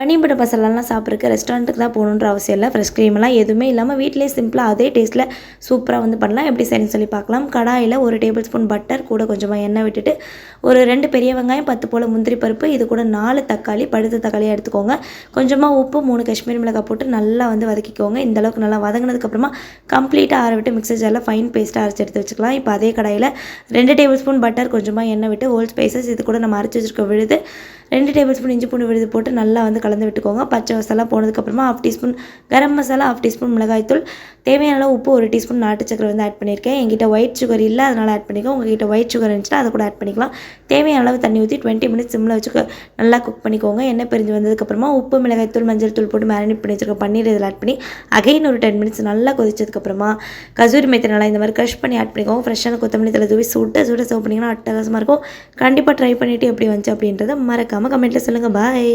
Paneer butter மசாலாலாம் சாப்பிட்றதுக்கு ரெஸ்டாரண்ட்டுக்கு தான் போகணுன்ற அவசியம் இல்லை. ஃப்ரெஷ் க்ரீமெல்லாம் எதுவுமே இல்லாமல் வீட்டிலேயே சிம்பிளாக அதே டேஸ்ட்டில் சூப்பராக வந்து பண்ணலாம். எப்படி செய்யணும்னு சொல்லி பார்க்கலாம். கடாயில் 1 டேபிள் ஸ்பூன் பட்டர், கூட கொஞ்சமாக எண்ணெய் விட்டுட்டு ஒரு 2 பெரிய வெங்காயம், 10 போல் முந்திரி பருப்பு, இது கூட 4 தக்காளி, பழுத்த தக்காளியாக எடுத்துக்கோங்க. கொஞ்சமாக உப்பு, 3 காஷ்மீரி மிளகாய் போட்டு நல்லா வந்து வதக்கிக்கோங்க. இந்தளவுக்கு நல்லா வதங்கினதுக்கப்புறமா கம்ப்ளீட்டாக ஆற விட்டு மிக்சர் ஜாரில் ஃபைன் பேஸ்ட்டாக அரைச்சி எடுத்து வச்சுக்கலாம். இப்போ அதே கடாயில் 2 டேபிள் ஸ்பூன் பட்டர், கொஞ்சமாக எண்ணெய் விட்டு ஹோல் ஸ்பைசஸ், இது கூட நம்ம அரைச்சி வச்சுருக்க விழுது, 2 டேபிள் ஸ்பூன் இஞ்சி பூண்டு விழுது போட்டு நல்லா வந்து கலந்து விட்டுக்கோங்க. பச்சை மசாலா போனதுக்கப்புறமா 1/2 டீஸ்பூன் கரம் மசாலா, 1/2 டீஸ்பூன் மிளகாய்த்தூள், தேவையான அளவு உப்பு, 1 டீஸ்பூன் நாட்டு சக்கரை வந்து ஆட் பண்ணியிருக்கேன். என்கிட்ட ஒயிட் சுகர் இல்லை, அதனால் ஆட் பண்ணிக்கோங்க. உங்கள்கிட்ட ஒயிட் சுகர் இருந்துச்சுன்னா அதை கூட ஆட் பண்ணிக்கலாம். தேவையான அளவு தண்ணி ஊற்றி 20 மினிட்ஸ் சிம்மில் வச்சு நல்லா குக் பண்ணிக்கோங்க. எண்ணெய் பிரிஞ்சு வந்ததுக்கப்புறமா உப்பு, மிளகாய்த்தூள், மஞ்சள் தூள் போட்டு மேரினேட் பண்ணி வச்சுருக்க பன்னீர் இதில் ஆட் பண்ணி அகைன் ஒரு 10 மினிட்ஸ் நல்லா கொதிச்சதுக்கப்புறமா கசூரி மேத்தி நல்லா இந்த மாதிரி க்ரஷ் பண்ணி ஆட் பண்ணிக்கோங்க. ஃப்ரெஷ்ஷான கொத்தமல்லி தலை தூவி சுட சர்வ் பண்ணிங்கன்னா அட்டகாசமாக இருக்கும். கண்டிப்பாக ட்ரை பண்ணிவிட்டு எப்படி வந்துச்சு அப்படின்றத மறக்காமல் கமெண்ட்டில் சொல்லுங்கள். பாய்.